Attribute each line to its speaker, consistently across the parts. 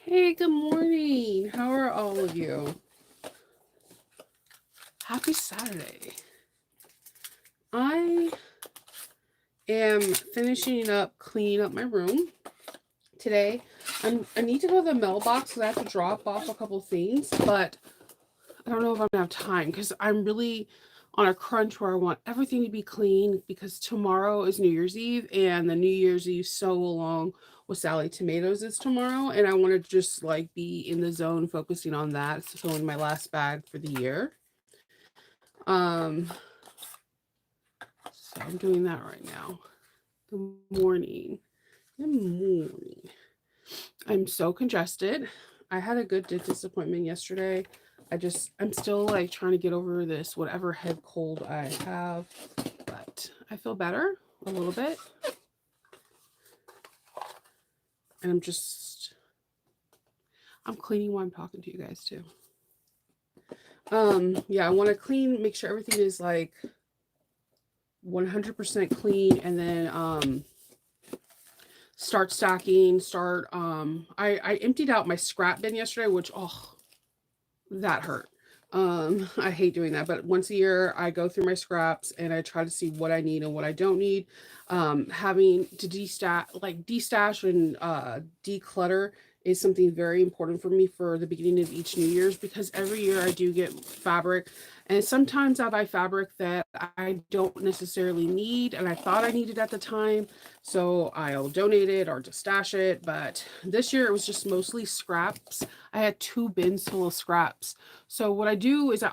Speaker 1: Hey, good morning. How are all of you? Happy Saturday. I am finishing up cleaning up my room today. I need to go to the mailbox because I have to drop off a couple things, but I don't know if I'm gonna have time because I'm really on a crunch where I want everything to be clean because tomorrow is New Year's Eve and the New Year's Eve sew along with Sally Tomatoes is tomorrow, and I want to just like be in the zone focusing on that. So in my last bag for the year. Um, so I'm doing that right now. Good morning. Good morning. I'm so congested. I had a good dentist appointment yesterday. I'm still like trying to get over this whatever head cold I have, but I feel better a little bit. And I'm cleaning while I'm talking to you guys too. Yeah, I want to clean, make sure everything is like 100% clean, and then start stacking, I emptied out my scrap bin yesterday, which that hurt. I hate doing that, but once a year I go through my scraps and I try to see what I need and what I don't need. Having to destash and declutter is something very important for me for the beginning of each New Year's, because every year I do get fabric, and sometimes I buy fabric that I don't necessarily need and I thought I needed at the time, so I'll donate it or just stash it. But this year it was just mostly scraps. I had 2 bins full of scraps. So what I do is I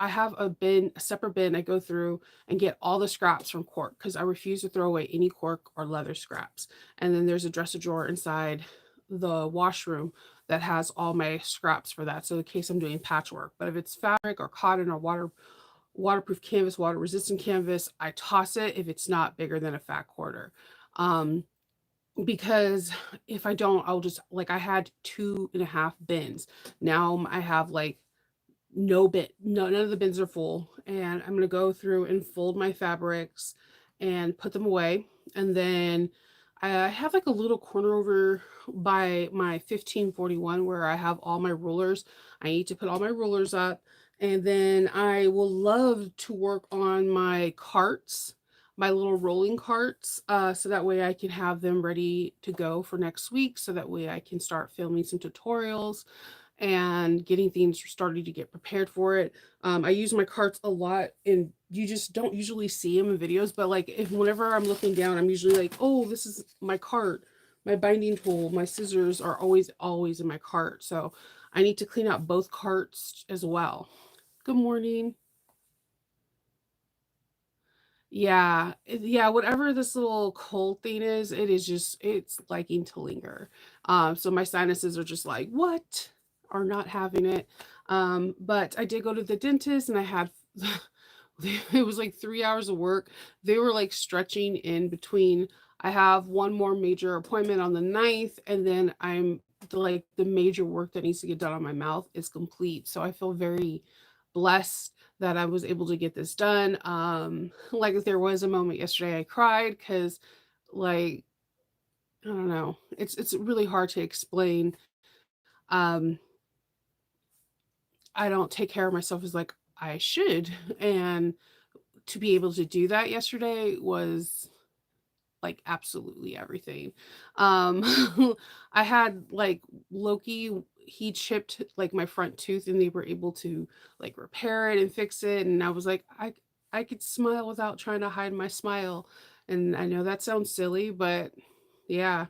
Speaker 1: have a separate bin I go through and get all the scraps from cork because I refuse to throw away any cork or leather scraps. And then there's a dresser drawer inside the washroom that has all my scraps for that. So in case I'm doing patchwork, but if it's fabric or cotton or waterproof canvas, water resistant canvas, I toss it if it's not bigger than a fat quarter. Um, because if I don't, I'll just like I had 2.5 bins. Now I have like no bit, no, none of the bins are full, and I'm gonna go through and fold my fabrics and put them away. And then I have like a little corner over by my 1541 where I have all my rulers. I need to put all my rulers up, and then I will love to work on my carts, my little rolling carts, so that way I can have them ready to go for next week. So that way I can start filming some tutorials and getting things started to get prepared for it. I use my carts a lot, and you just don't usually see them in videos. But like, if whenever I'm looking down, I'm usually like, "Oh, this is my cart. My binding tool, my scissors are always in my cart." So I need to clean out both carts as well. Good morning. Yeah, yeah. Whatever this little cold thing is, it's liking to linger. So my sinuses are just like, what? Are not having it. But I did go to the dentist, and I had it was like 3 hours of work. They were like stretching in between. I have one more major appointment on the 9th, and then the major work that needs to get done on my mouth is complete. So I feel very blessed that I was able to get this done. Like there was a moment yesterday I cried because like I don't know. It's really hard to explain. Um I don't take care of myself as like I should. And to be able to do that yesterday was like absolutely everything. Um I had like Loki, he chipped like my front tooth, and they were able to like repair it and fix it, and I was like I could smile without trying to hide my smile. And I know that sounds silly, but yeah.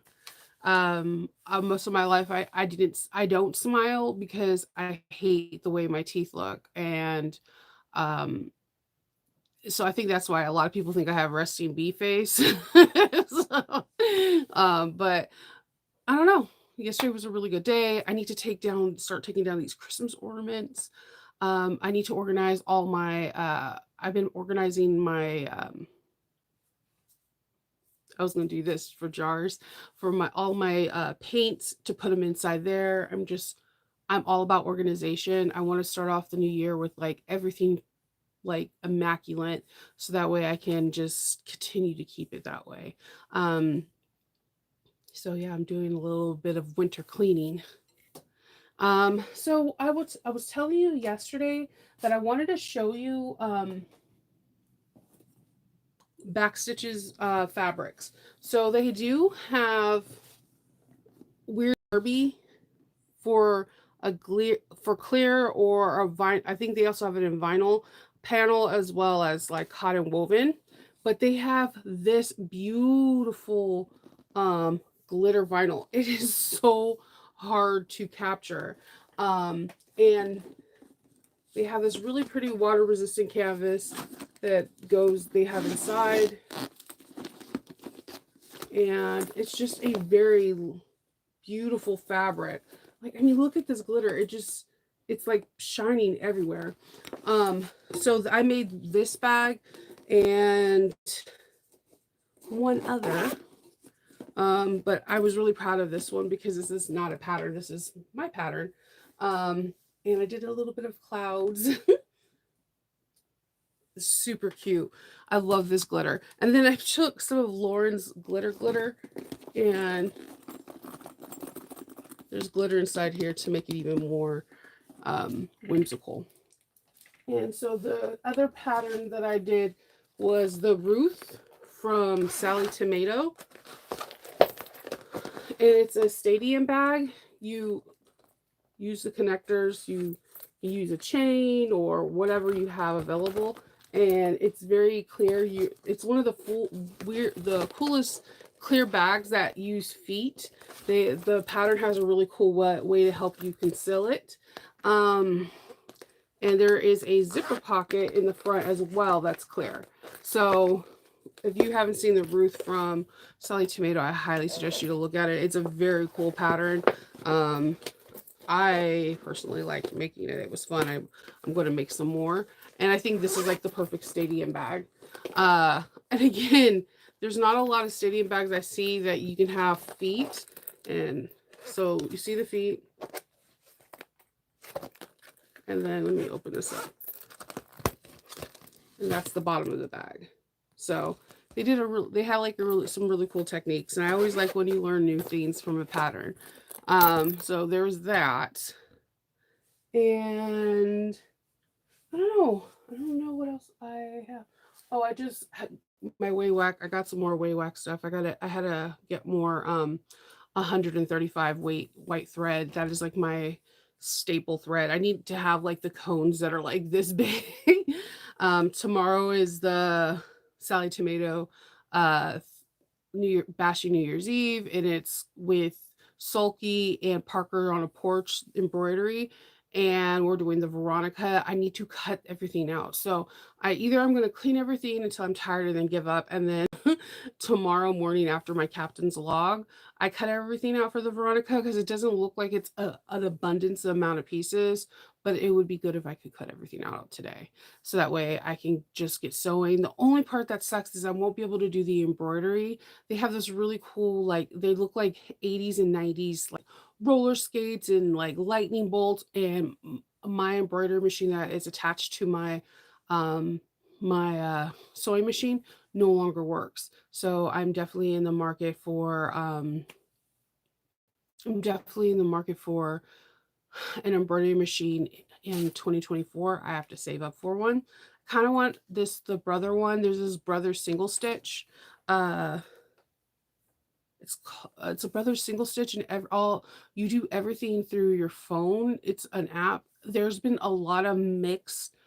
Speaker 1: Most of my life I don't smile because I hate the way my teeth look. And um so I think that's why a lot of people think I have resting bee face. So, but I don't know. Yesterday was a really good day. I need to start taking down these Christmas ornaments. I need to organize all my. I've been organizing my. I was gonna do this for jars, for my all my paints to put them inside there. I'm all about organization. I want to start off the new year with like everything like immaculate, so that way I can just continue to keep it that way. Um So yeah, I'm doing a little bit of winter cleaning. So I was telling you yesterday that I wanted to show you Backstitch's fabrics. So they do have weird derby for for clear or a vine. I think they also have it in vinyl panel as well as like cotton woven. But they have this beautiful glitter vinyl. It is so hard to capture. And they have this really pretty water resistant canvas that they have inside. And it's just a very beautiful fabric. Like, I mean, look at this glitter. It's like shining everywhere. So I made this bag and one other. But I was really proud of this one because this is not a pattern. This is my pattern. And I did a little bit of clouds. Super cute. I love this glitter. And then I took some of Lauren's glitter and there's glitter inside here to make it even more whimsical. And so the other pattern that I did was the Ruth from Sally Tomato. And it's a stadium bag. You use the connectors, you use a chain or whatever you have available. And it's very clear. It's one of the coolest clear bags that use feet. The pattern has a really cool way to help you conceal it. And there is a zipper pocket in the front as well that's clear. So if you haven't seen the Ruth from Sally Tomato, I highly suggest you to look at it. It's a very cool pattern. I personally like making it. It was fun. I'm going to make some more. And I think this is like the perfect stadium bag. And again, there's not a lot of stadium bags I see that you can have feet. And so you see the feet. And then let me open this up. And that's the bottom of the bag. So they had like some really cool techniques. And I always like when you learn new things from a pattern. So there's that. And I don't know what else I have. Oh, I just had my Way-Wax. I got some more Way-Wax stuff. I had to get more 135 weight white thread. That is like my staple thread. I need to have like the cones that are like this big. Tomorrow is the Sally Tomato Bashing New Year's Eve, and it's with Sulky and Parker on a Porch embroidery, and we're doing the Veronica. I need to cut everything out. So I'm going to clean everything until I'm tired and then give up. And then tomorrow morning after my captain's log, I cut everything out for the Veronica because it doesn't look like it's an abundance amount of pieces, but it would be good if I could cut everything out today. So that way I can just get sewing. The only part that sucks is I won't be able to do the embroidery. They have this really cool, like, they look like 80s and 90s, like roller skates and like lightning bolts, and my embroidery machine that is attached to my sewing machine no longer works. So I'm definitely in the market for an embroidery machine in 2024. I have to save up for one. Kind of want the Brother one. There's this Brother single stitch. It's a Brother single stitch, and you do everything through your phone. It's an app. There's been a lot of mixed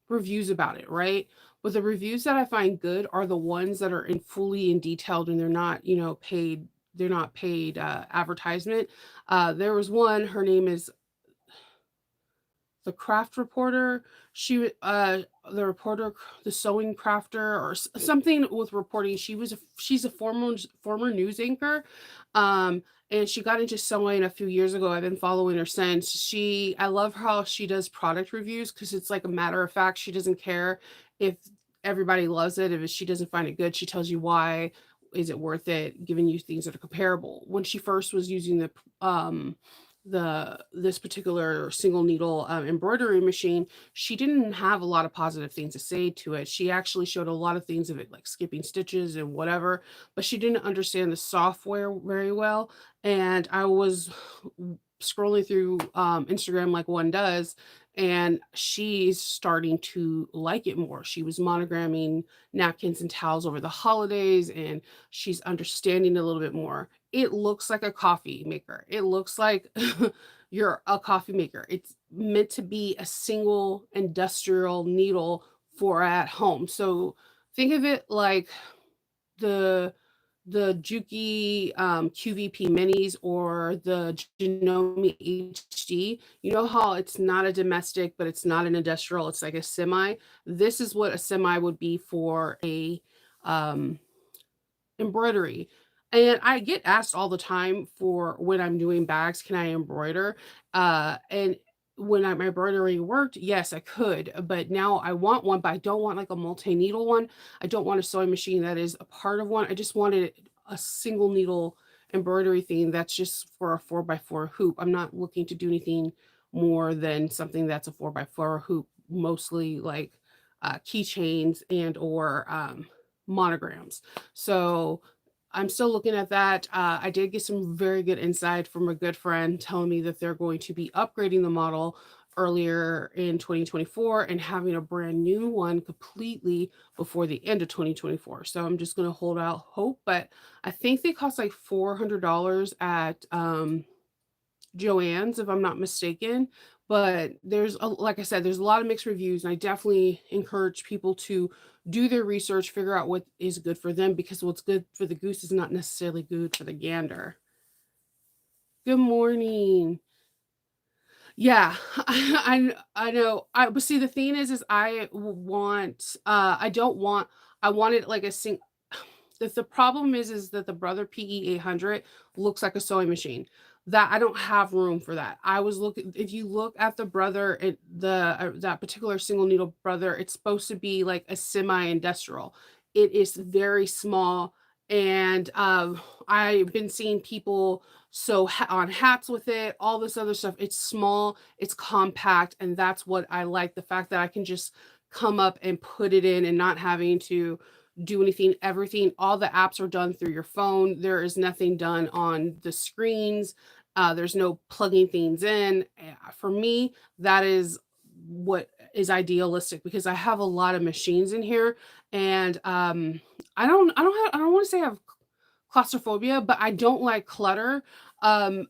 Speaker 1: reviews about it, right? But the reviews that I find good are the ones that are fully in detailed, and they're not, paid. They're not paid advertisement. There was one. Her name is the Craft Reporter. The reporter, the Sewing Crafter, or something with reporting. She's a former news anchor. And she got into sewing a few years ago. I've been following her since. I love how she does product reviews because it's like a matter of fact. She doesn't care if everybody loves it. If she doesn't find it good, she tells you why. Is it worth it? Giving you things that are comparable. When she first was using this particular single needle embroidery machine, she didn't have a lot of positive things to say to it. She actually showed a lot of things of it, like skipping stitches and whatever, but she didn't understand the software very well. And I was scrolling through Instagram like one does, and she's starting to like it more. She was monogramming napkins and towels over the holidays, and she's understanding a little bit more. It looks like a coffee maker. It looks like you're a coffee maker. It's meant to be a single industrial needle for at home. So think of it like the Juki QVP minis or the Janome HD. You know how it's not a domestic, but it's not an industrial. It's like a semi. This is what a semi would be for a um, embroidery. And I get asked all the time for when I'm doing bags, can I embroider? And when my embroidery worked, yes, I could. But now I want one, but I don't want like a multi-needle one. I don't want a sewing machine that is a part of one. I just wanted a single needle embroidery thing that's just for a 4x4 hoop. I'm not looking to do anything more than something that's a 4x4 hoop, mostly like keychains and or monograms. So I'm still looking at that. I did get some very good insight from a good friend telling me that they're going to be upgrading the model earlier in 2024 and having a brand new one completely before the end of 2024. So I'm just going to hold out hope, but I think they cost like $400 at Joann's, if I'm not mistaken. But like I said, there's a lot of mixed reviews, and I definitely encourage people to do their research, figure out what is good for them, because what's good for the goose is not necessarily good for the gander. Good morning. Yeah, I know. But see, the thing is I don't want, I wanted like a sing. The problem is that the Brother PE 800 looks like a sewing machine. That I don't have room for that. I was looking, if you look at the Brother, that particular single needle Brother, it's supposed to be like a semi-industrial. It is very small, and I've been seeing people on hats with it, all this other stuff. It's small, it's compact, and that's what I like. The fact that I can just come up and put it in and not having to do anything. Everything, all the apps are done through your phone. There is nothing done on the screens. There's no plugging things in. For me, that is what is idealistic, because I have a lot of machines in here, and I don't want to say I have claustrophobia, but I don't like clutter. Um,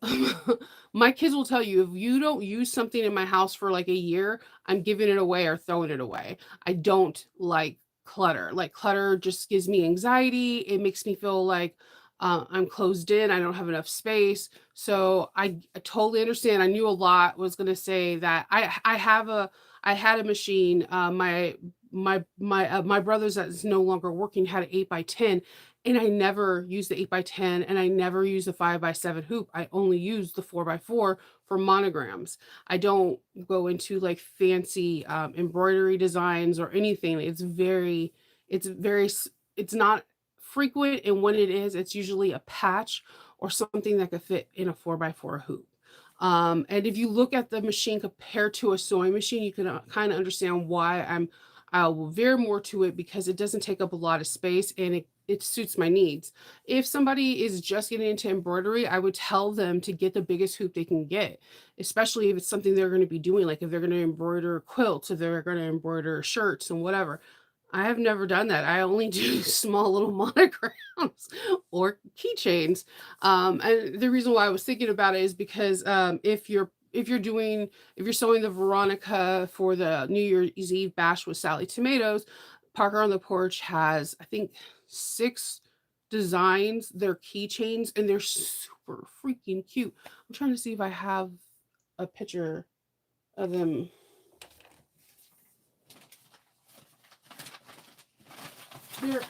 Speaker 1: my kids will tell you, if you don't use something in my house for like a year, I'm giving it away or throwing it away. I don't like clutter. Like clutter just gives me anxiety. It makes me feel like I'm closed in. I don't have enough space. So I totally understand. I knew a lot was going to say that I had a machine. My brother's that is no longer working had an 8x10, and I never used the 8x10, and I never used the 5x7 hoop. I only used the 4x4 for monograms. I don't go into like fancy embroidery designs or anything. It's very, it's not frequent. And when it is, it's usually a patch or something that could fit in a 4x4 hoop. And if you look at the machine compared to a sewing machine, you can kind of understand why I will veer more to it, because it doesn't take up a lot of space, and it suits my needs. If somebody is just getting into embroidery, I would tell them to get the biggest hoop they can get, especially if it's something they're going to be doing, like if they're going to embroider quilts, if they're going to embroider shirts and whatever. I have never done that. I only do small little monograms or keychains. And the reason why I was thinking about it is because if you're sewing the Veronica for the New Year's Eve bash with Sally Tomatoes, Parker on the Porch has, I think, 6 designs. They're keychains, and they're super freaking cute. I'm trying to see if I have a picture of them. They're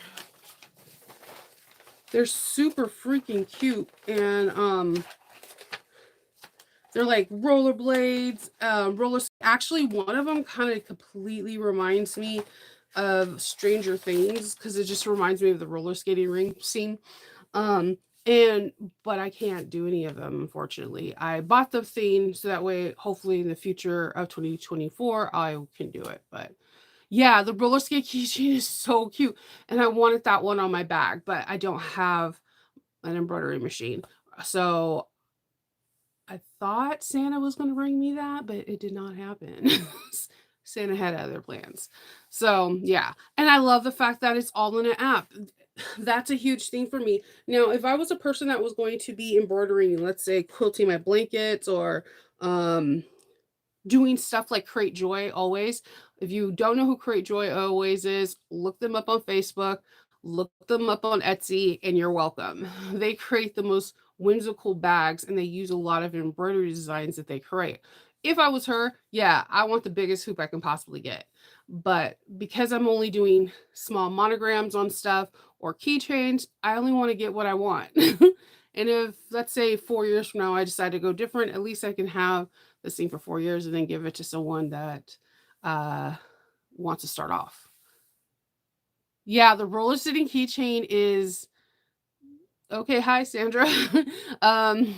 Speaker 1: they're super freaking cute, and they're like rollerblades, rollers. Actually, one of them kind of completely reminds me of Stranger Things, because it just reminds me of the roller skating ring scene. And but I can't do any of them, unfortunately. I bought the thing so that way, hopefully, in the future of 2024, I can do it. But yeah, the roller skate keychain is so cute, and I wanted that one on my bag, but I don't have an embroidery machine. So I thought Santa was gonna bring me that, but it did not happen. Santa had other plans. So, yeah, and I love the fact that it's all in an app. That's a huge thing for me. Now, if I was a person that was going to be embroidering, let's say quilting my blankets or um doing stuff like Create Joy Always. If you don't know who Create Joy Always is, look them up on Facebook, look them up on Etsy, and you're welcome. They create the most whimsical bags and they use a lot of embroidery designs that they create. If I was her, yeah, I want the biggest hoop I can possibly get. But because I'm only doing small monograms on stuff or keychains, I only want to get what I want. And if, let's say, 4 years from now, I decide to go different, at least I can have this thing for 4 years and then give it to someone that uh, wants to start off. Yeah, the roller sitting keychain is okay. Hi, Sandra. um,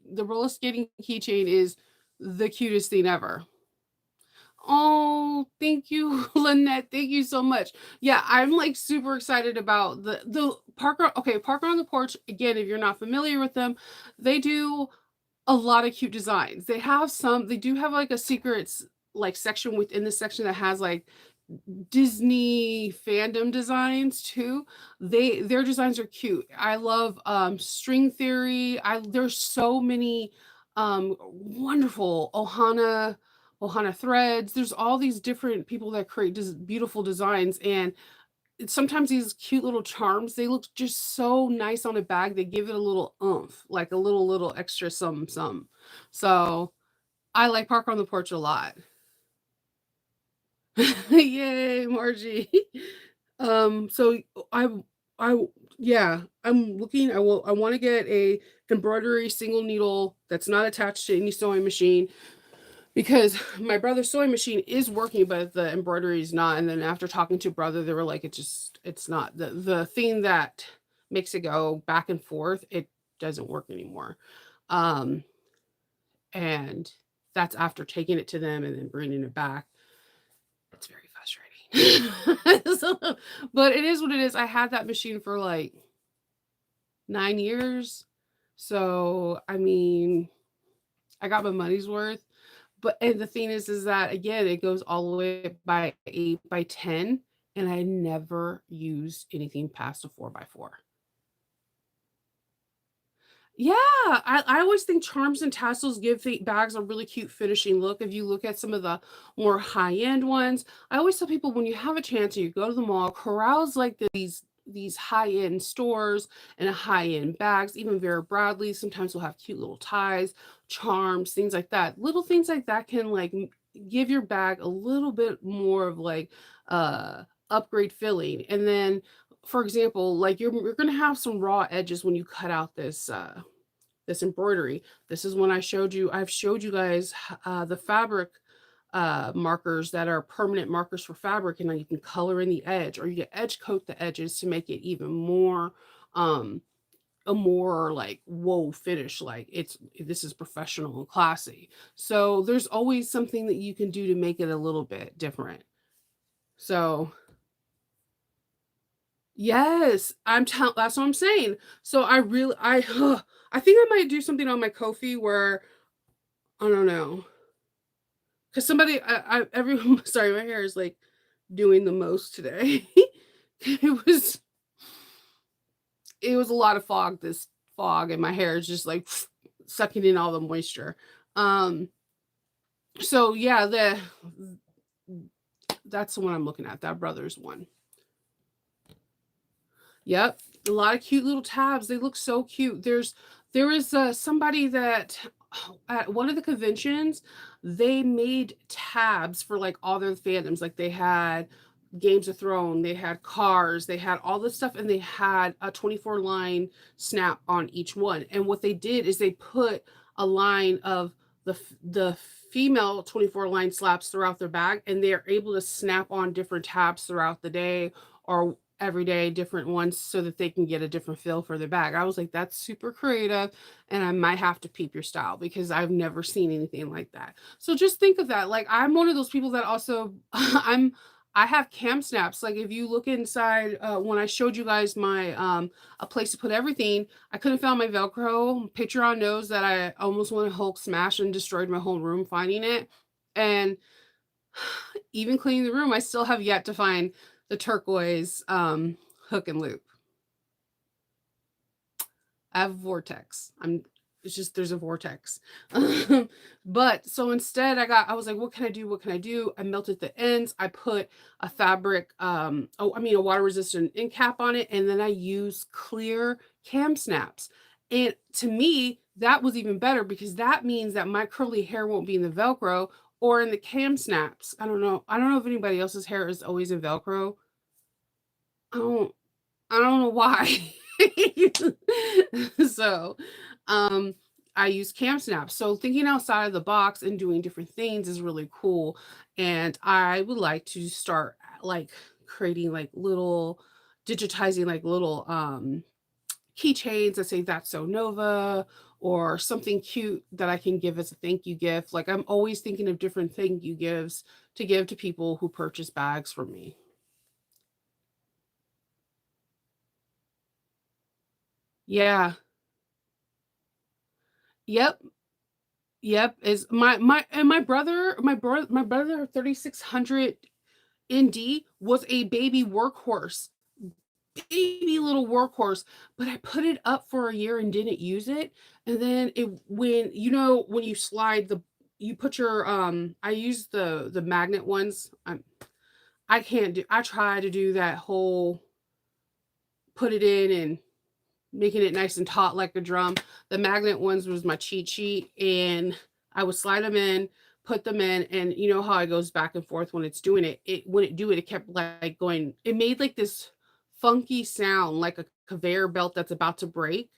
Speaker 1: the roller skating keychain is the cutest thing ever. Oh, thank you, Lynette. Thank you so much. Yeah, I'm like super excited about the Parker. Okay, Parker on the Porch. Again, if you're not familiar with them, they do a lot of cute designs. They do have like a secrets like section within the section that has like Disney fandom designs too. Their designs are cute. I love string theory. I There's so many wonderful Ohana threads. There's all these different people that create beautiful designs, and sometimes these cute little charms, they look just so nice on a bag. They give it a little oomph, like a little extra some. So I like Park on the Porch a lot. Yay, Margie. So I yeah, I'm looking. I want to get a embroidery single needle that's not attached to any sewing machine because my brother's sewing machine is working, but the embroidery is not. And then after talking to brother, they were like, it's not the thing that makes it go back and forth. It doesn't work anymore. Um, and that's after taking it to them and then bringing it back. It's very frustrating. But it is what it is. I had that machine for like 9 years. So, I mean, I got my money's worth. But and the thing is that again, it goes all the way by 8 by 10, and I never used anything past a 4 by 4. Yeah, I always think charms and tassels give the bags a really cute finishing look. If you look at some of the more high-end ones, I always tell people when you have a chance and you go to the mall, corrals like these high-end stores and high-end bags, even Vera Bradley sometimes will have cute little ties, charms, things like that. Little things like that can like give your bag a little bit more of like upgrade filling. And then for example, like you're gonna have some raw edges when you cut out this embroidery. This is when I've showed you guys the fabric markers that are permanent markers for fabric, and then you can color in the edge or you can edge coat the edges to make it even more um a more like whoa finish, like this is professional and classy. So there's always something that you can do to make it a little bit different. So yes, that's what I'm saying. So I think I might do something on my Kofi where I don't know, because somebody everyone sorry, my hair is like doing the most today. It was it was a lot of fog, and my hair is just like sucking in all the moisture. Um, so yeah, that's the one I'm looking at. That Brothers one. Yep, a lot of cute little tabs. They look so cute. There is somebody that at one of the conventions, they made tabs for like all their fandoms. Like they had Games of Thrones, they had Cars, they had all this stuff, and they had a 24 line snap on each one. And what they did is they put a line of the female 24 line slaps throughout their bag, and they are able to snap on different tabs throughout the day or every day, different ones so that they can get a different feel for their bag. I was like, that's super creative, and I might have to peep your style because I've never seen anything like that. So just think of that. Like I'm one of those people that also I have cam snaps. Like if you look inside, when I showed you guys my a place to put everything, I couldn't find my Velcro. Patreon knows that I almost went Hulk smash and destroyed my whole room finding it. And even cleaning the room, I still have yet to find the turquoise hook and loop. I have vortex. It's just there's a vortex. But so instead I was like, what can I do? What can I do? I melted the ends. I put a fabric, a water resistant end cap on it, and then I used clear cam snaps. And to me, that was even better because that means that my curly hair won't be in the Velcro or in the cam snaps. I don't know. I don't know if anybody else's hair is always in Velcro. I don't I don't know why. So, um, I use cam snaps. So thinking outside of the box and doing different things is really cool. And I would like to start like creating like little digitizing like little keychains that say that's so Nova or something cute that I can give as a thank you gift. Like I'm always thinking of different thank you gifts to give to people who purchase bags from me. Yeah. Yep. Yep, is my brother 3600 ND was a baby workhorse, baby little workhorse, but I put it up for a year and didn't use it, and then it when when you slide the you put your, I use the magnet ones, I can't do I try to do that whole put it in and making it nice and taut like a drum. The magnet ones was my cheat sheet, and I would slide them in, put them in, and you know how it goes back and forth when it's doing it. It when it do it, it kept like going. It made like this funky sound, like a conveyor belt that's about to break.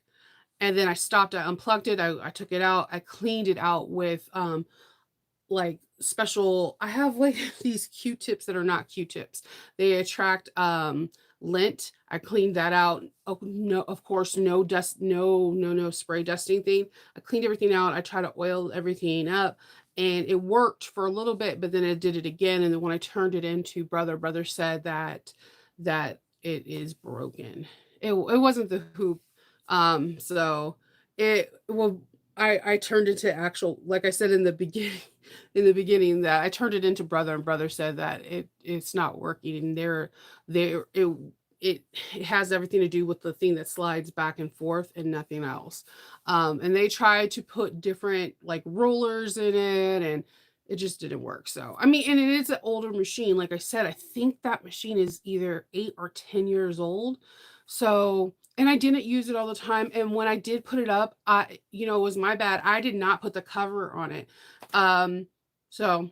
Speaker 1: And then I stopped. I unplugged it. I took it out. I cleaned it out with like special I have like these Q-tips that are not Q-tips. They attract lint. I cleaned that out. Oh no, of course, no dust, no spray dusting thing. I cleaned everything out. I tried to oil everything up and it worked for a little bit, but then it did it again. And then when I turned it into brother said that it is broken. It wasn't the hoop. So it well I turned into actual like I said in the beginning in the beginning that I turned it into brother and brother said that it's not working and they're it has everything to do with the thing that slides back and forth and nothing else. And they tried to put different like rollers in it and it just didn't work. So, I mean, and it is an older machine. Like I said, I think that machine is either 8 or 10 years old. So, and I didn't use it all the time. And when I did put it up, it was my bad. I did not put the cover on it. Um, so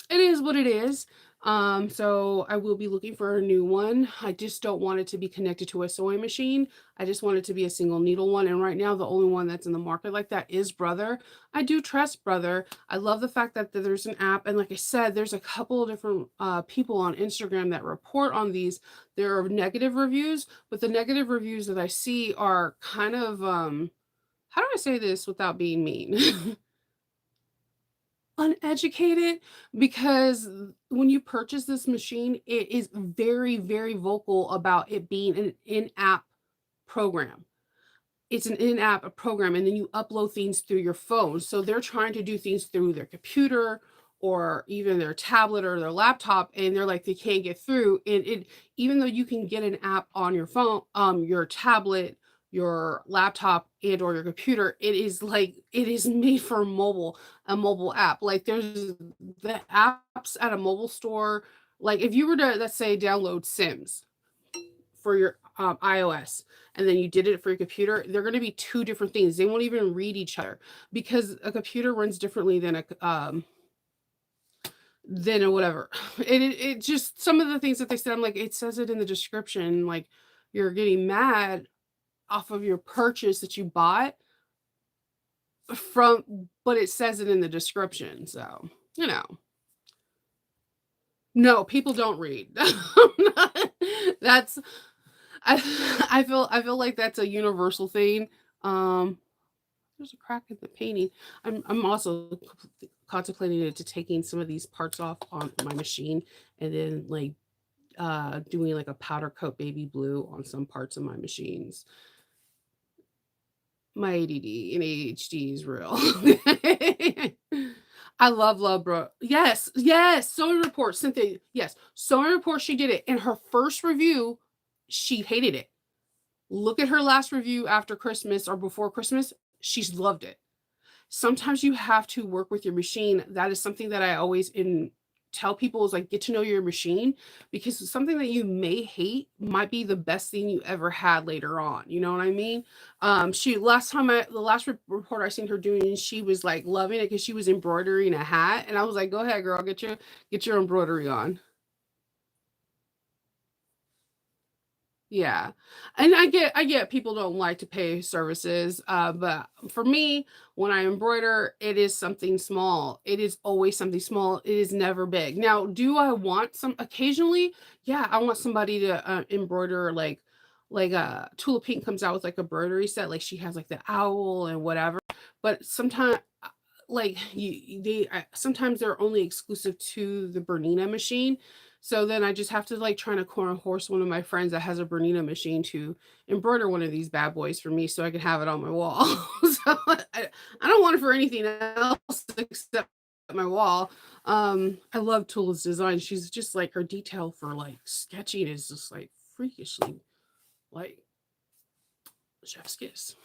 Speaker 1: it is what it is. So I will be looking for a new one. I just don't want it to be connected to a sewing machine. I just want it to be a single needle one. And right now, the only one that's in the market like that is Brother. I do trust Brother. I love the fact that there's an app. And like I said, there's a couple of different people on Instagram that report on these. There are negative reviews, but the negative reviews that I see are kind of, how do I say this without being mean? Uneducated because when you purchase this machine, it is very, very vocal about it being an in-app program. It's an in-app program, and then you upload things through your phone. So they're trying to do things through their computer or even their tablet or their laptop, and they're like they can't get through. And it even though you can get an app on your phone, your tablet, your laptop, and or your computer, it is like it is made for a mobile app. Like there's the apps at a mobile store. Like if you were to let's say download Sims for your iOS and then you did it for your computer, they're going to be two different things. They won't even read each other because a computer runs differently than a whatever. It just some of the things that they said. I'm like, it says it in the description. Like you're getting mad off of your purchase that you bought from, but it says it in the description. So you know. No, people don't read. That's I I feel like that's a universal thing. Um, there's a crack in the painting. I'm also contemplating into taking some of these parts off on my machine and then like doing like a powder coat baby blue on some parts of my machines. My ADD and ADHD is real. I love, bro. Yes, yes. Sewing report, Cynthia. Yes, sewing report. She did it in her first review. She hated it. Look at her last review after Christmas or before Christmas. She's loved it. Sometimes you have to work with your machine. That is something that I always tell people is like get to know your machine because something that you may hate might be the best thing you ever had later on. You know what I mean? She last time I the last report I seen her doing, she was like loving it because she was embroidering a hat, and I was like, "Go ahead, girl, get your embroidery on." Yeah. And I get people don't like to pay services, but for me, when I embroider, it is something small. It is always something small. It is never big. Now, do I want some occasionally? Yeah, I want somebody to embroider like Tula Pink comes out with like a embroidery set, like she has like the owl and whatever. But sometimes like sometimes they're only exclusive to the Bernina machine. So then I just have to like try to corner horse one of my friends that has a Bernina machine to embroider one of these bad boys for me so I can have it on my wall. So I don't want it for anything else except my wall. I love Tula's design. She's just like her detail for like sketching is just like freakishly like chef's kiss.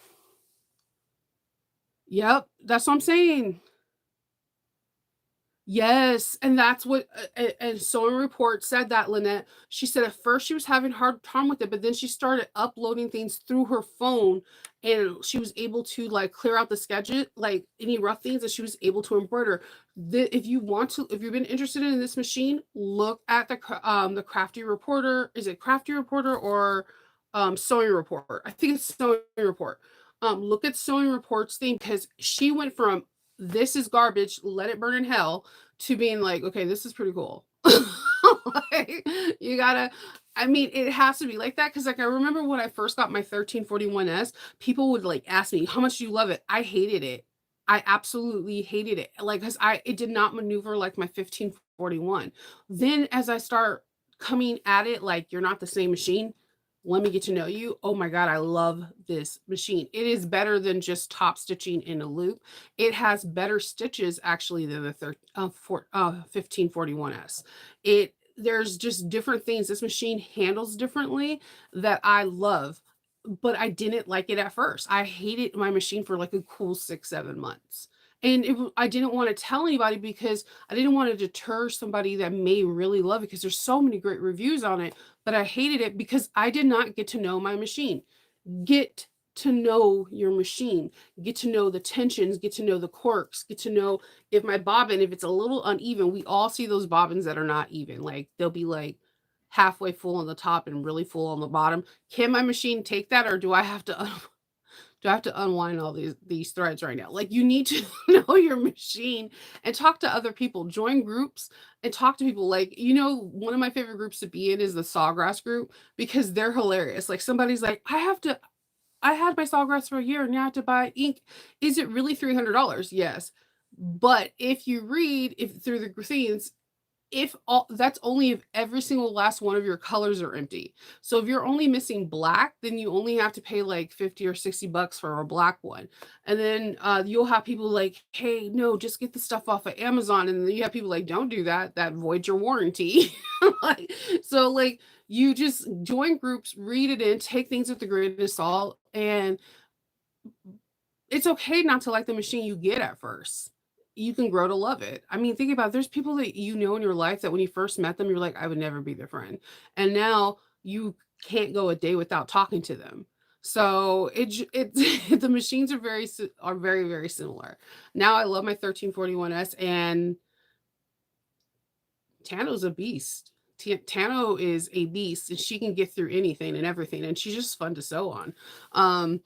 Speaker 1: Yep, that's what I'm saying. Yes, and that's what and Sewing Report said that, Lynette. She said at first she was having hard time with it, but then she started uploading things through her phone, and she was able to, like, clear out the sketches, like, any rough things, and she was able to embroider. If you want to if you've been interested in this machine, look at the Crafty Reporter. Is it Crafty Reporter or, Sewing Report? I think it's Sewing Report. Look at Sewing Report's thing because she went from, "This is garbage, let it burn in hell," to being like, "Okay, this is pretty cool." Like, you gotta I mean, it has to be like that because, like, I remember when I first got my 1341S, people would, like, ask me, "How much do you love it?" I hated it. I absolutely hated it, like, because it did not maneuver like my 1541. Then as I start coming at it like, "You're not the same machine. Let me get to know you." Oh my god, I love this machine. It is better than just top stitching in a loop. It has better stitches actually than the 1541S. There's just different things this machine handles differently that I love, but I didn't like it at first. I hated my machine for like a cool 6, 7 months. And I didn't want to tell anybody because I didn't want to deter somebody that may really love it because there's so many great reviews on it, but I hated it because I did not get to know my machine. Get to know your machine, get to know the tensions, get to know the quirks, get to know if my bobbin, if it's a little uneven, we all see those bobbins that are not even. Like they'll be like halfway full on the top and really full on the bottom. Can my machine take that or do I have to do I have to unwind all these threads right now? Like you need to know your machine and talk to other people, join groups and talk to people. Like, one of my favorite groups to be in is the Sawgrass group because they're hilarious. Like somebody's like, I had my Sawgrass for a year and now I have to buy ink. Is it really $300? Yes. But if you read if through the scenes, if all that's only if every single last one of your colors are empty. So if you're only missing black, then you only have to pay like 50 or $60 for a black one. And then you'll have people like, hey, no, just get the stuff off of Amazon. And then you have people like, don't do that. That voids your warranty. Like, so like you just join groups, read it in, take things with the grain of salt, and it's okay not to like the machine you get at first. You can grow to love it. I mean, think about it, there's people that you know in your life that when you first met them, you're like, I would never be their friend. And now you can't go a day without talking to them. So the machines are very, very similar. Now I love my 1341S and Tano's a beast. Tano is a beast and she can get through anything and everything. And she's just fun to sew on. Um,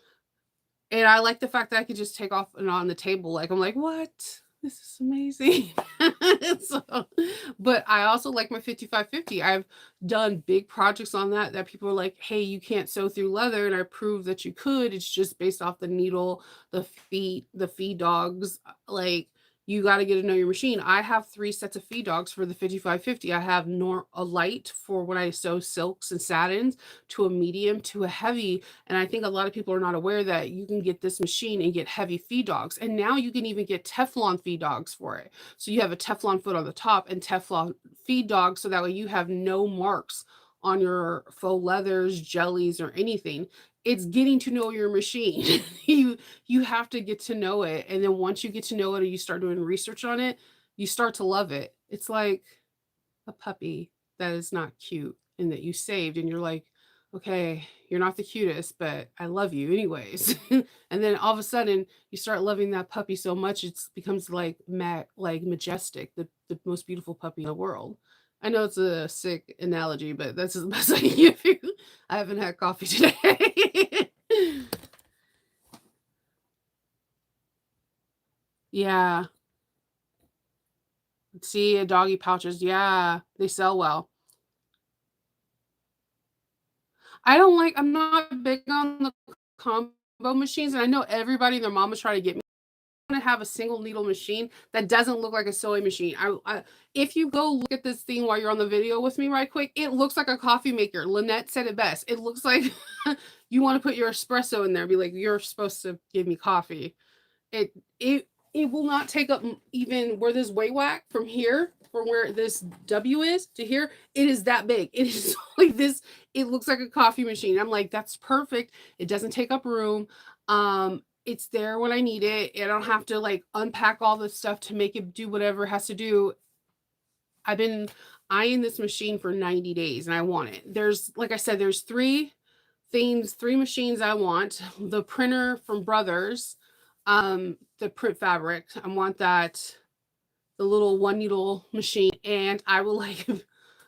Speaker 1: and I like the fact that I could just take off and on the table, like, I'm like, "What?" this is amazing. So, but I also like my 5550. I've done big projects on that people are like, "Hey, you can't sew through leather," and I proved that you could. It's just based off the needle, the feed dogs. Like, you got to get to know your machine. I have 3 sets of feed dogs for the 5550. I have a light for when I sew silks and satins, to a medium, to a heavy, and I think a lot of people are not aware that you can get this machine and get heavy feed dogs. And now you can even get Teflon feed dogs for it. So you have a Teflon foot on the top and Teflon feed dogs. So that way you have no marks on your faux leathers, jellies, or anything. It's getting to know your machine. You have to get to know it. And then once you get to know it or you start doing research on it, you start to love it. It's like a puppy that is not cute and that you saved and you're like, okay, you're not the cutest, but I love you anyways. And then all of a sudden you start loving that puppy so much it becomes like like majestic, the most beautiful puppy in the world. I know it's a sick analogy, but that's the best I can give you. I haven't had coffee today. Yeah. See, doggy pouches. Yeah, they sell well. I'm not big on the combo machines, and I know everybody and their mom is trying to get me to have a single needle machine that doesn't look like a sewing machine. If you go look at this thing while you're on the video with me right quick, it looks like a coffee maker. Lynette said it best. It looks like you want to put your espresso in there, be like, you're supposed to give me coffee. It it it will not take up even where this way whack from here, from where this W is to here. It is that big. It is like this. It looks like a coffee machine. I'm like, that's perfect. It doesn't take up room. It's there when I need it. I don't have to like unpack all this stuff to make it do whatever it has to do. I've been eyeing this machine for 90 days and I want it. There's, like I said, there's 3 machines I want. The printer from Brothers, the print fabric. I want that, the little one needle machine, and I would like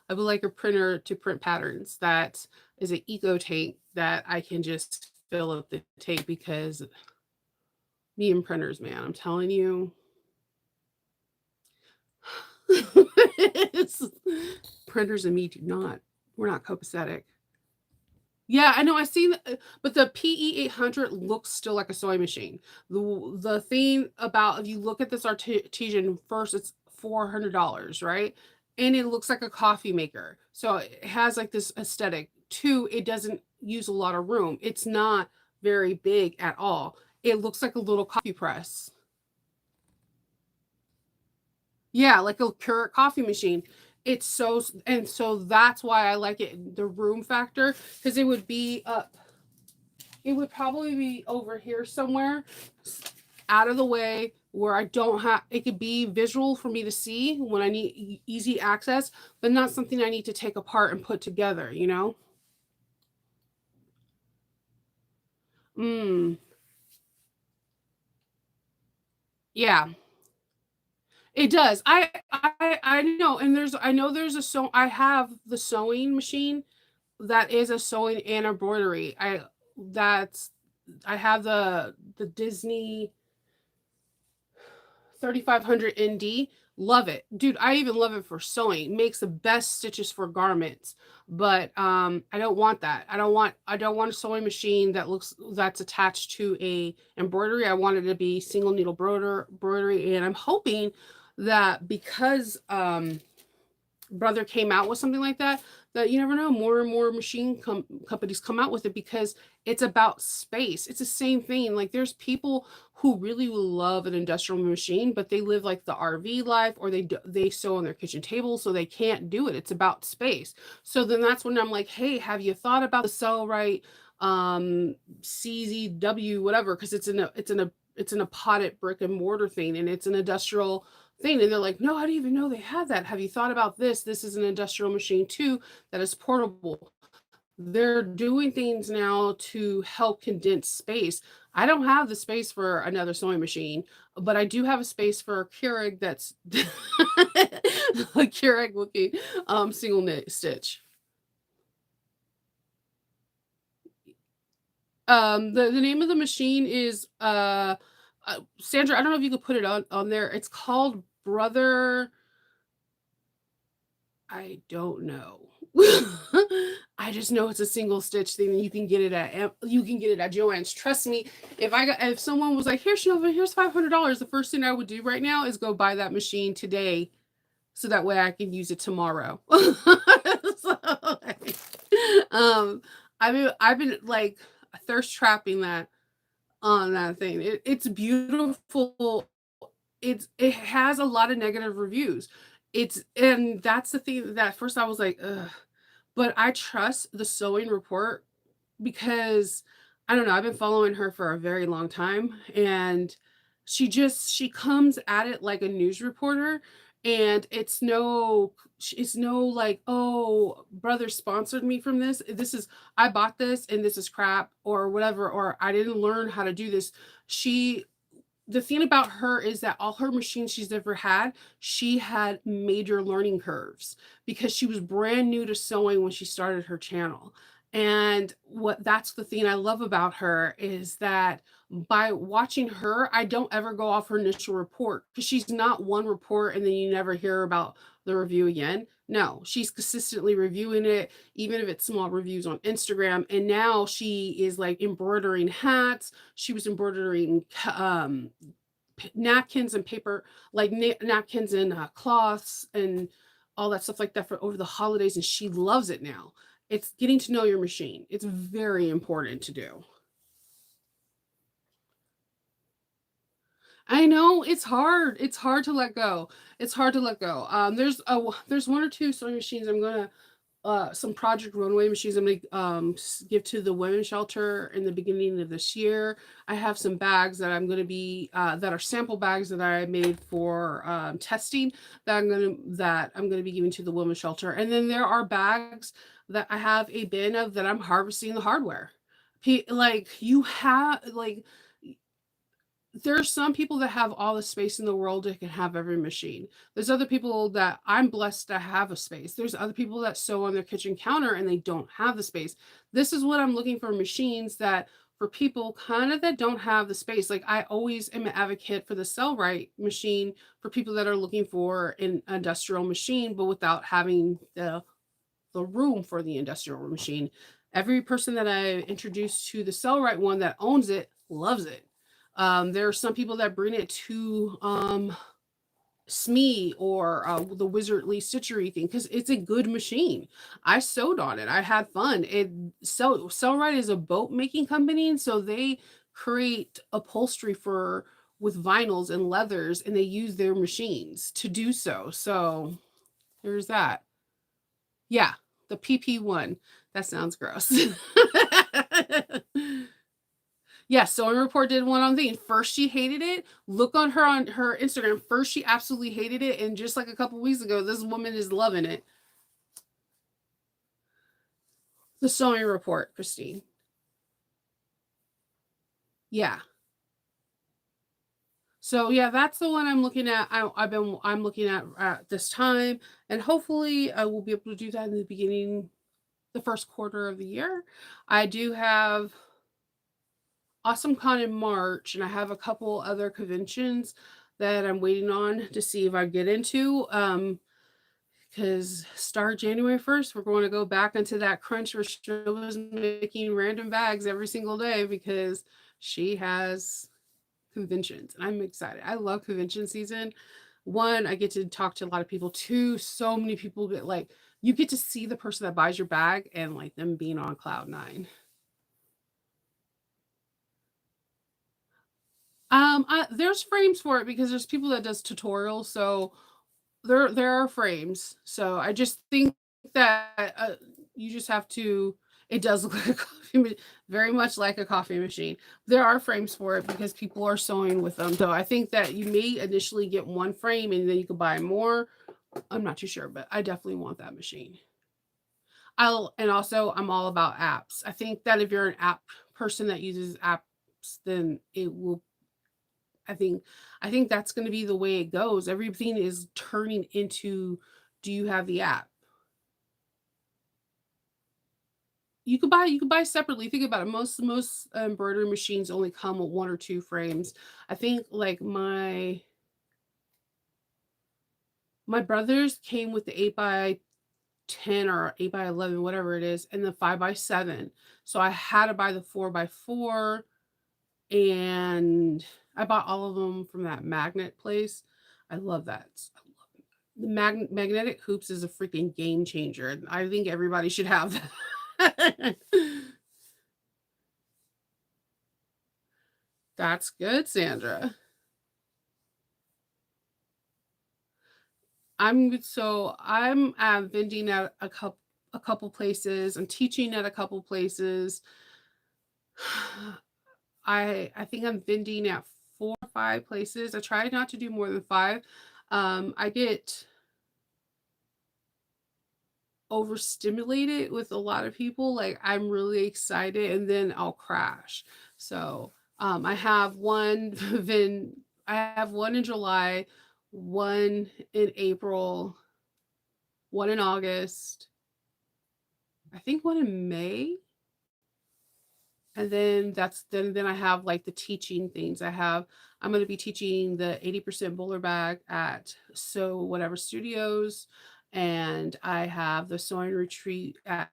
Speaker 1: I would like a printer to print patterns that is an eco tank that I can just fill up the tank because me and printers, man, I'm telling you. Printers and me do not. We're not copacetic. Yeah, I know. I seen, but the PE800 looks still like a sewing machine. The thing about, if you look at this artesian first, it's $400, right? And it looks like a coffee maker. So it has like this aesthetic. Two, it doesn't use a lot of room. It's not very big at all. It looks like a little coffee press. Yeah, like a Keurig coffee machine. It's so, and so that's why I like it. The room factor, because it would be up. It would probably be over here somewhere, out of the way where I don't have. It could be visual for me to see when I need easy access, but not something I need to take apart and put together. You know? Mm. Yeah. It does. I know, and I know there's a I have the sewing machine that is a sewing and embroidery. That's I have the Disney 3500 ND. Love it. Dude, I even love it for sewing. Makes the best stitches for garments. But I don't want that. I don't want a sewing machine that's attached to a embroidery. I want it to be single needle embroidery, and I'm hoping that because Brother came out with something like that, that you never know, more and more companies come out with it because it's about space. It's the same thing. Like, there's people who really will love an industrial machine, but they live like the RV life, or they sew on their kitchen table, so they can't do it. It's about space. So then that's when I'm like, hey, have you thought about the Cellrite CZW whatever? Because it's in a potted brick and mortar thing, and it's an industrial thing. And they're like, no, I didn't even know they had that. Have you thought about this? This is an industrial machine too that is portable. They're doing things now to help condense space. I don't have the space for another sewing machine, but I do have a space for a Keurig that's a Keurig looking single knit stitch. The name of the machine is Sandra, I don't know if you could put it on there. It's called Brother. I don't know. I just know it's a single stitch thing, and you can get it at Joann's. Trust me, if someone was like, "Here, Shinova, here's $500," the first thing I would do right now is go buy that machine today, so that way I can use it tomorrow. So, like, um, I've been like thirst trapping that on that thing. It's beautiful. It has a lot of negative reviews. And that's the thing that at first I was like, ugh. But I trust the Sewing Report because I don't know, I've been following her for a very long time, and she comes at it like a news reporter, and it's no like, "Oh, brother sponsored me from this. This is I bought this and this is crap," or whatever, or "I didn't learn how to do this." She The thing about her is that all her machines she's ever had, she had major learning curves because she was brand new to sewing when she started her channel. And what that's the thing I love about her is that by watching her, I don't ever go off her initial report because she's not one report and then you never hear about the review again. No, she's consistently reviewing it, even if it's small reviews on Instagram. And now she is like embroidering hats. She was embroidering napkins and paper, like napkins and cloths and all that stuff like that for over the holidays. And she loves it now. It's getting to know your machine. It's very important to do. I know it's hard. It's hard to let go. It's hard to let go. There's one or two sewing machines I'm gonna some Project Runway machines I'm gonna give to the women's shelter in the beginning of this year. I have some bags that I'm gonna be that are sample bags that I made for testing that I'm gonna be giving to the women's shelter. And then there are bags that I have a bin of that I'm harvesting the hardware. Like you have like there's some people that have all the space in the world that can have every machine. There's other people that I'm blessed to have a space. There's other people that sew on their kitchen counter and they don't have the space. This is what I'm looking for, machines that for people kind of that don't have the space. Like I always am an advocate for the Sellrite machine for people that are looking for an industrial machine, but without having the room for the industrial machine. Every person that I introduced to the Sellrite one that owns it loves it. There are some people that bring it to Smee or the Wizardly Stitchery thing because it's a good machine. I sewed on it. I had fun. Sellrite is a boat making company, and so they create upholstery for with vinyls and leathers, and they use their machines to do so. So there's that. Yeah, the PP1. That sounds gross. Yeah, Sewing Report did one on thing. First, she hated it. Look on her Instagram. First, she absolutely hated it, and just like a couple weeks ago, this woman is loving it. The Sewing Report, Christine. Yeah. So yeah, that's the one I'm looking at. I'm looking at this time, and hopefully I will be able to do that in the beginning, the first quarter of the year. I do have Awesome Con in March, and I have a couple other conventions that I'm waiting on to see if I get into. Because start January 1st, we're going to go back into that crunch where she was making random bags every single day because she has conventions. And I'm excited. I love convention season. One, I get to talk to a lot of people. Two, so many people get like, you get to see the person that buys your bag and like them being on cloud nine. There's frames for it because there's people that does tutorials, so there are frames. So I just think that you just have to. It does look like a very much like a coffee machine. There are frames for it because people are sewing with them. So I think that you may initially get one frame and then you can buy more. I'm not too sure, but I definitely want that machine. And also I'm all about apps. I think that if you're an app person that uses apps, then it will I think that's gonna be the way it goes. Everything is turning into, do you have the app? you could buy separately. Think about it. Most embroidery machines only come with 1 or 2 frames. I think, like, my brother's came with the 8 by 10 or 8 by 11, whatever it is, and the 5 by 7. So I had to buy the 4 by 4, and I bought all of them from that magnet place. I love that. I love it. The magnetic hoops is a freaking game changer. I think everybody should have that. That's good, Sandra. I'm vending at a couple places. I'm teaching at a couple places. I think I'm vending at 4 or 5 places. I try not to do more than 5. I get overstimulated with a lot of people. Like, I'm really excited and then I'll crash. So, I have one I have one in July, one in April, one in August, I think one in May. And then I have like the teaching things. I'm going to be teaching the 80% bowler bag at So Whatever Studios, and I have the sewing retreat at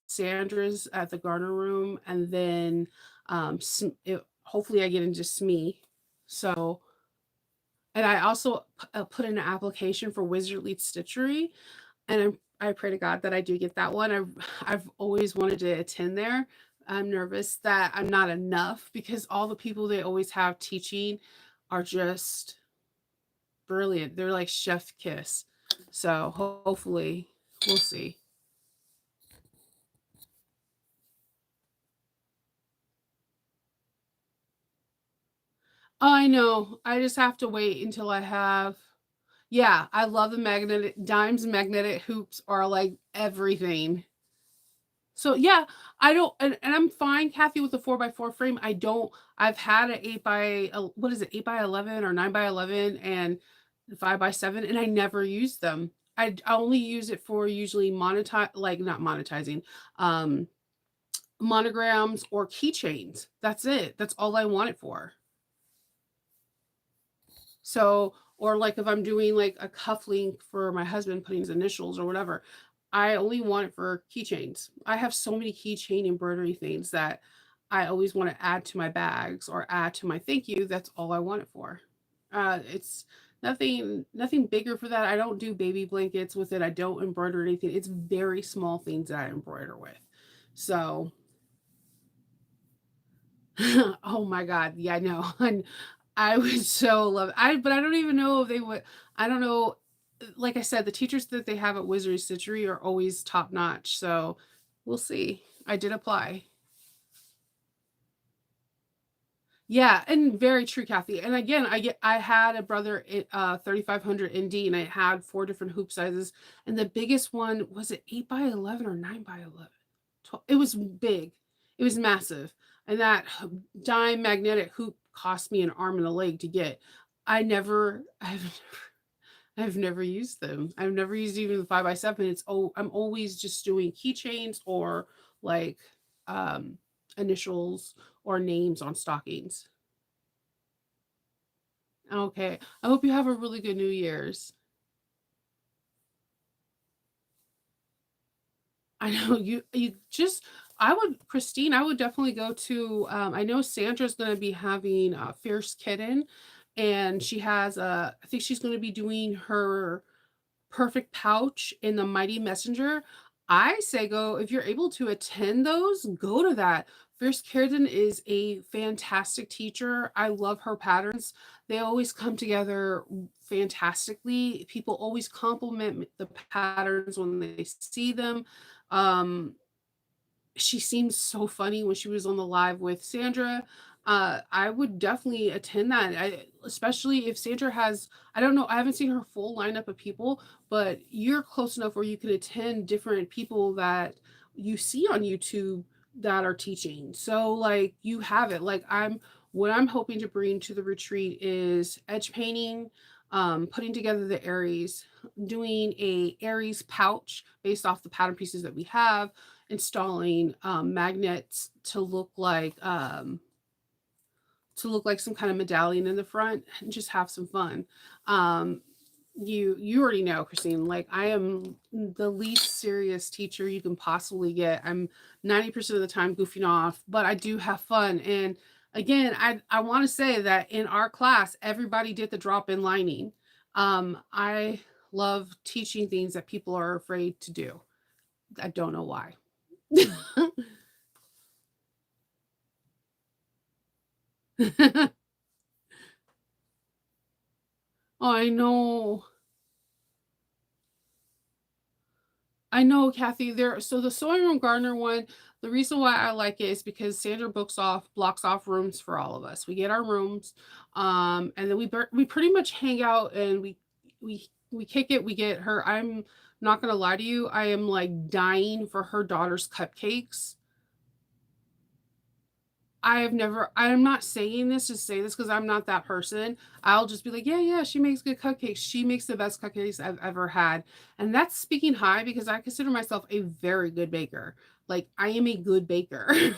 Speaker 1: Sandra's at the Garner Room, and then hopefully I get into SME. So, and I also put in an application for Wizardly Stitchery, and I pray to God that I do get that one. I've always wanted to attend there. I'm nervous that I'm not enough because all the people they always have teaching are just brilliant. They're like chef kiss. So hopefully we'll see. Oh, I know. I just have to wait until I have. Yeah, I love the magnetic dimes. Magnetic hoops are like everything. So yeah, I don't, and I'm fine, Kathy, with the 4 by 4 frame. I've had an 8 by 11 or 9 by 11 and 5 by 7, and I never use them. I only use it for usually like not monetizing, um, monograms or keychains. That's it. That's all I want it for. So, or like if I'm doing like a cuff link for my husband putting his initials or whatever, I only want it for keychains. I have so many keychain embroidery things that I always want to add to my bags or add to my thank you. That's all I want it for. It's nothing bigger for that. I don't do baby blankets with it. I don't embroider anything. It's very small things that I embroider with. So, oh my God. Yeah, I know. And I would so love but I don't even know if they would. I don't know. Like I said, the teachers that they have at Wizard Stitchery are always top notch. So we'll see. I did apply. Yeah, and very true, Kathy. And again, I had a brother at 3500 ND, and I had 4 different hoop sizes, and the biggest one was it 8 by 11 or 9 by 11. It was big. It was massive, and that dime magnetic hoop cost me an arm and a leg to get. I've never used them. I've never used even the 5 by 7. I'm always just doing keychains or like um initials or names on stockings. Okay. I hope you have a really good New Year's. I know you just I would definitely go to I know Sandra's going to be having Fierce Kitten, and I think she's going to be doing her perfect pouch in the Mighty Messenger. I say go if you're able to attend those, go to that. Fierce Kitten is a fantastic teacher. I love her patterns. They always come together fantastically. People always compliment the patterns when they see them. Um, she seems so funny when she was on the live with Sandra. I would definitely attend that. Especially if Sandra has, I don't know, I haven't seen her full lineup of people, but you're close enough where you can attend different people that you see on YouTube that are teaching. So like you have it. What I'm hoping to bring to the retreat is edge painting, putting together the Aries, doing a Aries pouch based off the pattern pieces that we have, installing magnets to look like some kind of medallion in the front and just have some fun. Um, you already know, Christine, like I am the least serious teacher you can possibly get. I'm 90% of the time goofing off, but I do have fun. And again, I want to say that in our class, everybody did the drop-in lining. I love teaching things that people are afraid to do. I don't know why. I know. I know, Kathy. So the Sewing Room Gardener one, the reason why I like it is because Sandra blocks off rooms for all of us. We get our rooms, and then we pretty much hang out and we kick it. We get her. I'm not gonna lie to you. I am like dying for her daughter's cupcakes. I am not saying this to say this because I'm not that person. I'll just be like, yeah, yeah, she makes good cupcakes. She makes the best cupcakes I've ever had. And that's speaking high because I consider myself a very good baker. Like, I am a good baker.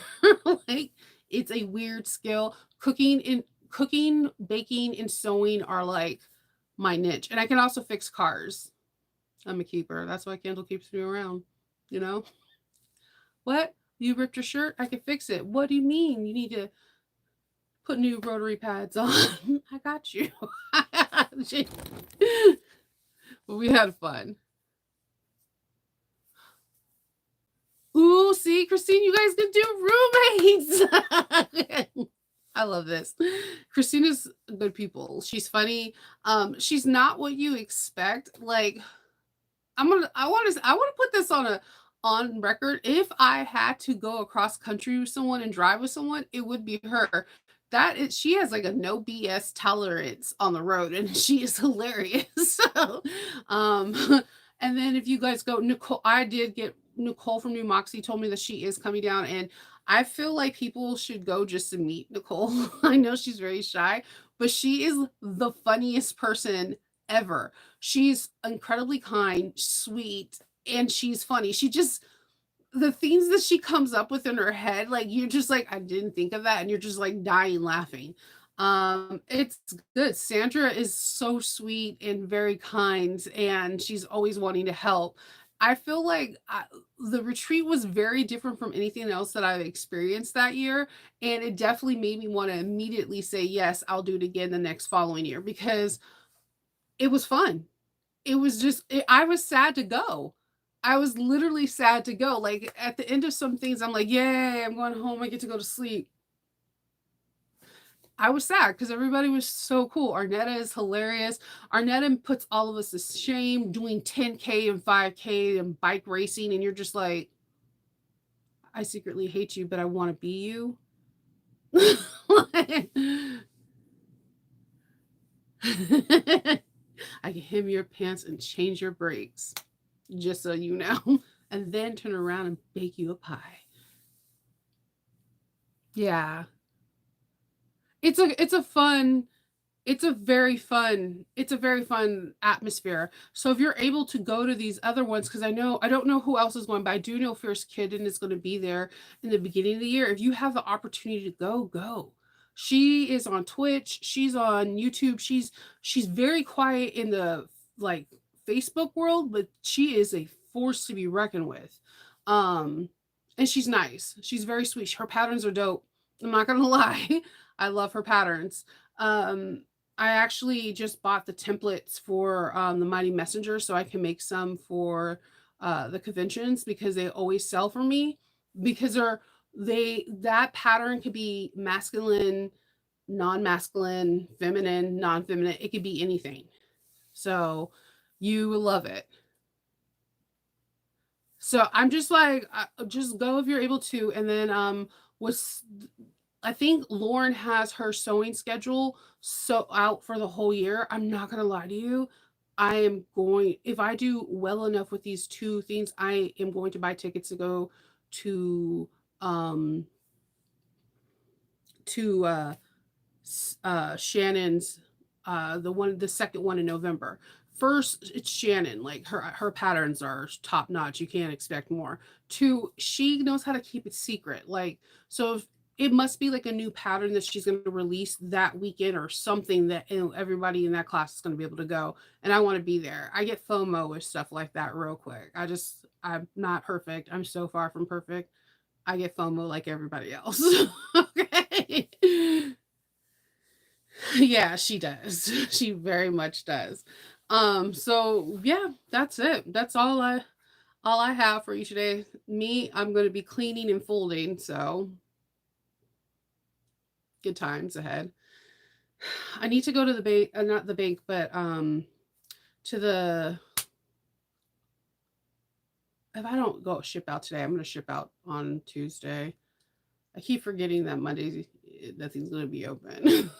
Speaker 1: Like, it's a weird skill. Cooking, baking, and sewing are like my niche. And I can also fix cars. I'm a keeper. That's why Kendall keeps me around, you know? What? You ripped your shirt? I can fix it. What do you mean? You need to put new rotary pads on. I got you. But we had fun. Ooh, see, Christine, you guys can do roommates. I love this. Christina's good people. She's funny. She's not what you expect. Like, I want to put this on record. If I had to go across country with someone and drive with someone, it would be her. She has like a no BS tolerance on the road, and she is hilarious. So, um, and then if you guys go, Nicole, I did get Nicole from New Moxie told me that she is coming down, and I feel like people should go just to meet Nicole. I know she's very shy, but she is the funniest person ever. She's incredibly kind, sweet, and she's funny. She just the things that she comes up with in her head, like you're just like, I didn't think of that, and you're just like dying laughing. It's good. Sandra is so sweet and very kind, and she's always wanting to help. I feel like the retreat was very different from anything else that I've experienced that year, and it definitely made me want to immediately say, yes, I'll do it again the next following year because it was fun. I was sad to go. I was literally sad to go. Like at the end of some things, I'm like, yay, I'm going home. I get to go to sleep. I was sad because everybody was so cool. Arnetta is hilarious. Arnetta puts all of us to shame doing 10K and 5K and bike racing. And you're just like, I secretly hate you, but I want to be you. I can hem your pants and change your brakes, just so you know, and then turn around and bake you a pie. Yeah. It's a fun it's a very fun atmosphere. So if you're able to go to these other ones, because I don't know who else is going, but I do know Fierce Kitten is going to be there in the beginning of the year. If you have the opportunity to go, go. She is on Twitch, she's on YouTube, she's very quiet in the like Facebook world, but she is a force to be reckoned with. Um and she's nice. She's very sweet. Her patterns are dope. I'm not gonna lie. I love her patterns. Um, I actually just bought the templates for the Mighty Messenger so I can make some for the conventions because they always sell for me because that pattern could be masculine, non-masculine, feminine, non-feminine. It could be anything. So you will love it. So I'm just like, just go if you're able to, and then was I think Lauren has her sewing schedule so out for the whole year. I'm not gonna lie to you. I am going if I do well enough with these two things, I am going to buy tickets to go to um to Shannon's the second one in November. first, it's Shannon. Like her patterns are top notch. You can't expect more. Two, she knows how to keep it secret. Like, so if it must be like a new pattern that she's going to release that weekend or something that, you know, everybody in that class is going to be able to go. And I want to be there. I get FOMO with stuff like that real quick. I'm not perfect. I'm so far from perfect. I get FOMO like everybody else. Okay. Yeah, she does. She very much does. So yeah, that's it. That's all I have for you today. Me, I'm going to be cleaning and folding, so good times ahead. I need to go to the bank, not the bank, but to the if I don't go ship out today, I'm going to ship out on Tuesday. I keep forgetting that Monday nothing's going to be open.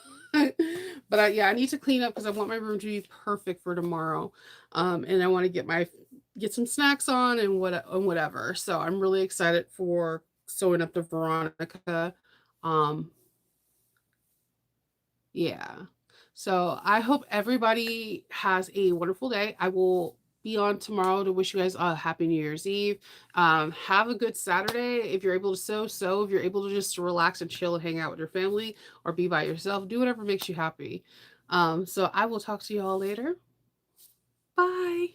Speaker 1: But yeah, I need to clean up because I want my room to be perfect for tomorrow. And I want to get some snacks on and whatever. So I'm really excited for sewing up the Veronica. Um, yeah. So I hope everybody has a wonderful day. I will be on tomorrow to wish you guys a happy New Year's Eve. Have a good Saturday. If you're able to sew. If you're able to just relax and chill and hang out with your family or be by yourself, do whatever makes you happy. So I will talk to you all later. Bye.